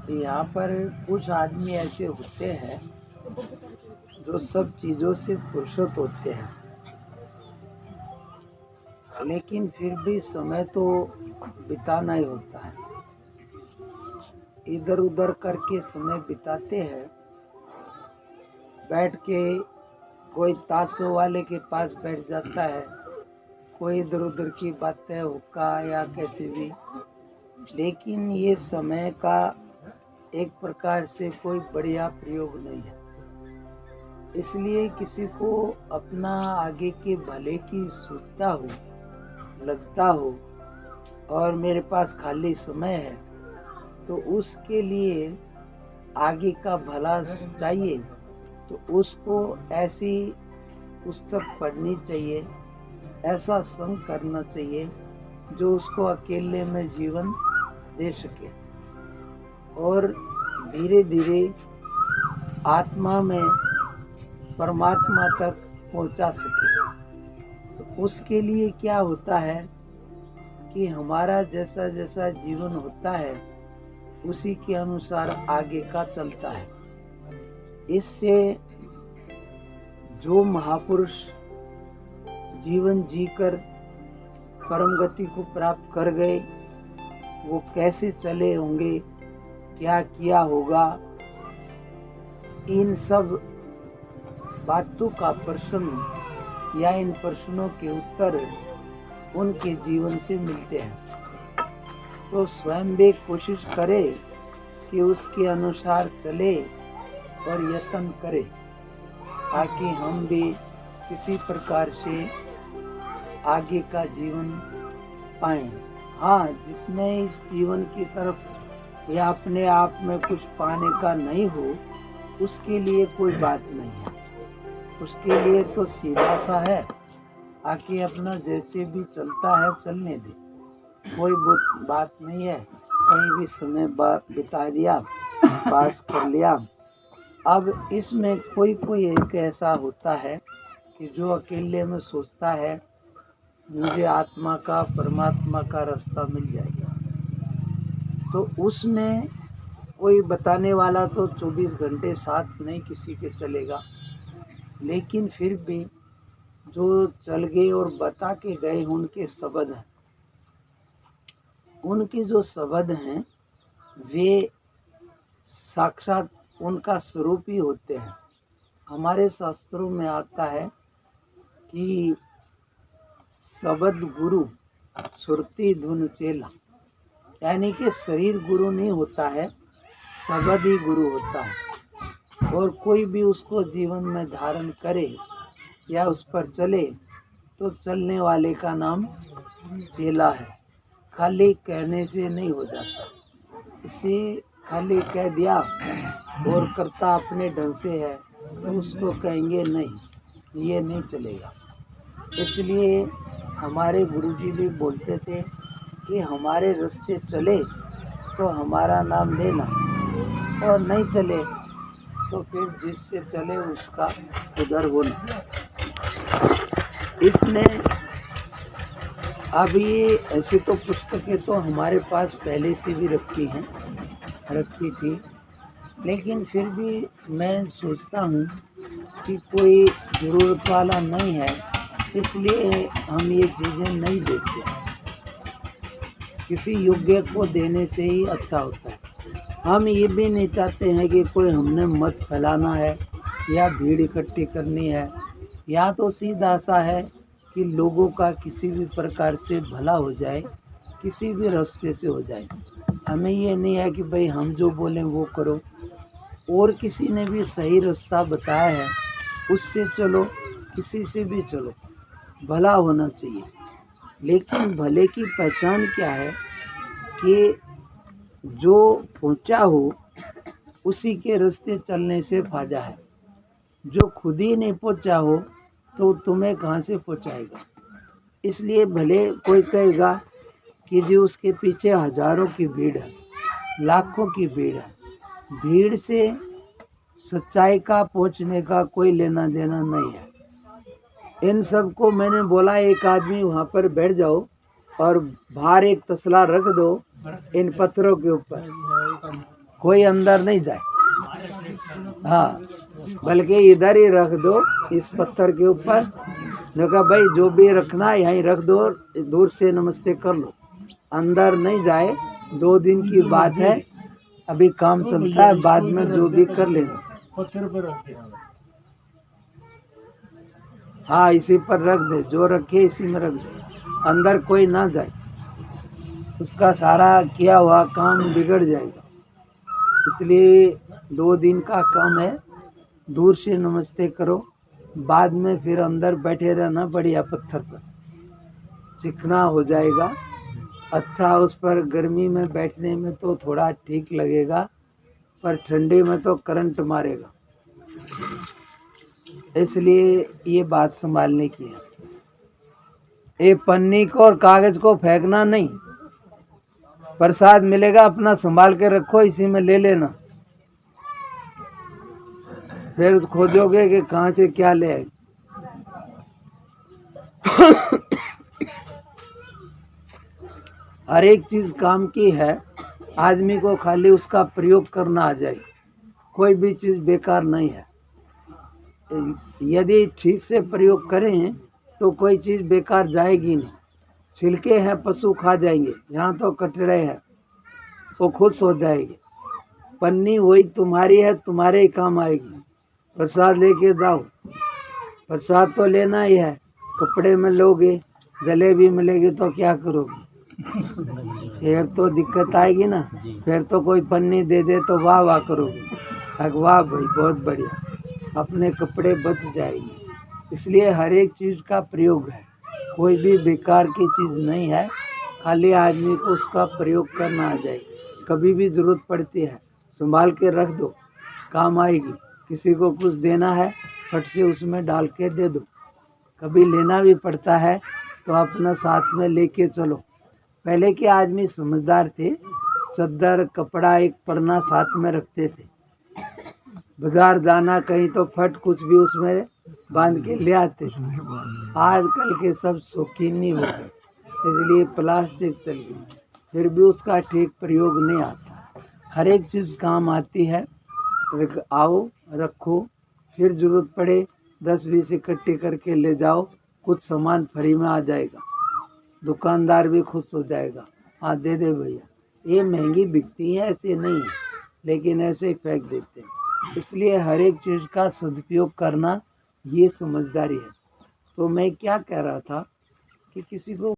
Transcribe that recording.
तो यहाँ पर कुछ आदमी ऐसे होते हैं जो सब चीज़ों से फुर्सत होते हैं, लेकिन फिर भी समय तो बिताना ही होता है। इधर उधर करके समय बिताते हैं, बैठ के कोई ताशों वाले के पास बैठ जाता है, कोई इधर उधर की बातें हुक्का या कैसे भी, लेकिन ये समय का एक प्रकार से कोई बढ़िया प्रयोग नहीं है। इसलिए किसी को अपना आगे के भले की सोचता हो, लगता हो और मेरे पास खाली समय है, तो उसके लिए आगे का भला चाहिए तो उसको ऐसी पुस्तक पढ़नी चाहिए, ऐसा संग करना चाहिए जो उसको अकेले में जीवन दे सके और धीरे धीरे आत्मा में परमात्मा तक पहुंचा सके। तो उसके लिए क्या होता है कि हमारा जैसा जैसा जीवन होता है उसी के अनुसार आगे का चलता है। इससे जो महापुरुष जीवन जीकर परम गति को प्राप्त कर गए, वो कैसे चले होंगे, क्या किया होगा, इन सब बातों का प्रश्न या इन प्रश्नों के उत्तर उनके जीवन से मिलते हैं। तो स्वयं भी कोशिश करे कि उसके अनुसार चले और यत्न करे, ताकि हम भी किसी प्रकार से आगे का जीवन पाएं। हाँ, जिसने इस जीवन की तरफ या अपने आप में कुछ पाने का नहीं हो, उसके लिए कोई बात नहीं है। उसके लिए तो सीधा सा है, आके अपना जैसे भी चलता है चलने दे, कोई बात नहीं है। कहीं भी समय बिता दिया, पास कर लिया। अब इसमें कोई कोई एक ऐसा होता है कि जो अकेले में सोचता है मुझे आत्मा का परमात्मा का रास्ता मिल जाएगा, तो उसमें कोई बताने वाला तो 24 घंटे साथ नहीं किसी के चलेगा, लेकिन फिर भी जो चल गए और बता के गए उनके शब्द हैं, उनके जो शब्द हैं वे साक्षात उनका स्वरूप ही होते हैं। हमारे शास्त्रों में आता है कि शब्द गुरु सुरती धुन चेला, यानी कि शरीर गुरु नहीं होता है, शब्द ही गुरु होता है। और कोई भी उसको जीवन में धारण करे या उस पर चले तो चलने वाले का नाम चेला है। खाली कहने से नहीं हो जाता, इसे खाली कह दिया और करता अपने ढंग से है तो उसको कहेंगे नहीं, ये नहीं चलेगा। इसलिए हमारे गुरुजी भी बोलते थे कि हमारे रास्ते चले तो हमारा नाम लेना, और नहीं चले तो फिर जिससे चले उसका उधर होना। इसमें अब ये ऐसी तो पुस्तकें तो हमारे पास पहले से भी रखी थी, लेकिन फिर भी मैं सोचता हूँ कि कोई ज़रूरत वाला नहीं है, इसलिए हम ये चीज़ें नहीं देते। किसी योग्य को देने से ही अच्छा होता है। हम ये भी नहीं चाहते हैं कि कोई हमने मत फैलाना है या भीड़ इकट्ठी करनी है, या तो सीधा सा है कि लोगों का किसी भी प्रकार से भला हो जाए, किसी भी रास्ते से हो जाए। हमें ये नहीं है कि भाई हम जो बोलें वो करो, और किसी ने भी सही रास्ता बताया है उससे चलो, किसी से भी चलो, भला होना चाहिए। लेकिन भले की पहचान क्या है कि जो पहुंचा हो उसी के रास्ते चलने से फायदा है। जो खुद ही नहीं पहुंचा हो तो तुम्हें कहाँ से पहुंचाएगा। इसलिए भले कोई कहेगा कि जो उसके पीछे हजारों की भीड़ है, लाखों की भीड़ है, भीड़ से सच्चाई का पहुंचने का कोई लेना देना नहीं है। इन सब को मैंने बोला, एक आदमी वहाँ पर बैठ जाओ और बाहर एक तसला रख दो इन पत्थरों के ऊपर, कोई अंदर नहीं जाए। हाँ, बल्कि इधर ही रख दो इस पत्थर के ऊपर। ने कहा भाई जो भी रखना है यहीं रख दो, दूर से नमस्ते कर लो, अंदर नहीं जाए। 2 दिन की बात है, अभी काम चलता है, बाद में जो भी कर लेना। पत्थर पर रखे। हाँ, इसी पर रख दे, जो रखे इसी में रख दे, अंदर कोई ना जाए, उसका सारा किया हुआ काम बिगड़ जाएगा। इसलिए 2 दिन का काम है, दूर से नमस्ते करो, बाद में फिर अंदर बैठे रहना बढ़िया पत्थर पर, चिकना हो जाएगा। अच्छा, उस पर गर्मी में बैठने में तो थोड़ा ठीक लगेगा, पर ठंडी में तो करंट मारेगा। इसलिए ये बात संभालने की है। ये पन्नी को और कागज को फेंकना नहीं। प्रसाद मिलेगा, अपना संभाल के रखो, इसी में ले लेना। फिर खोजोगे कि कहाँ से क्या ले आए। हर एक चीज काम की है, आदमी को खाली उसका प्रयोग करना आ जाए। कोई भी चीज बेकार नहीं है। यदि ठीक से प्रयोग करें तो कोई चीज बेकार जाएगी नहीं। छिलके हैं, पशु खा जाएंगे, यहाँ तो कटड़े हैं, वो खुश हो जाएगी। पन्नी वही तुम्हारी है, तुम्हारे ही काम आएगी। प्रसाद लेके जाओ, प्रसाद तो लेना ही है। कपड़े में लोगे, जलेबी मिलेगी तो क्या करोगे? एक तो दिक्कत आएगी ना। फिर तो कोई पन्नी दे दे तो वाह वाह करोगे, वाह भाई बहुत बढ़िया, अपने कपड़े बच जाएंगे। इसलिए हर एक चीज का प्रयोग है, कोई भी बेकार की चीज नहीं है, खाली आदमी को उसका प्रयोग करना आ जाए। कभी भी जरूरत पड़ती है, संभाल के रख दो, काम आएगी। किसी को कुछ देना है, फट से उसमें डाल के दे दो। कभी लेना भी पड़ता है तो अपना साथ में लेके चलो। पहले के आदमी समझदार थे, चद्दर कपड़ा एक पन्ना साथ में रखते थे। बाजार जाना कहीं तो फट कुछ भी उसमें बांध के ले आते थे। आजकल के सब शौकीन नहीं हो गए, इसलिए प्लास्टिक चल गई, फिर भी उसका ठीक प्रयोग नहीं आता। हर एक चीज़ काम आती है। आओ, रखो, फिर जरूरत पड़े 10-20 इकट्ठी करके ले जाओ, कुछ सामान फ्री में आ जाएगा, दुकानदार भी खुश हो जाएगा। हाँ दे दे भैया, ये महंगी बिकती है ऐसे नहीं है, लेकिन ऐसे ही फेंक देते हैं। इसलिए हर एक चीज़ का सदुपयोग करना ये समझदारी है। तो मैं क्या कह रहा था कि किसी को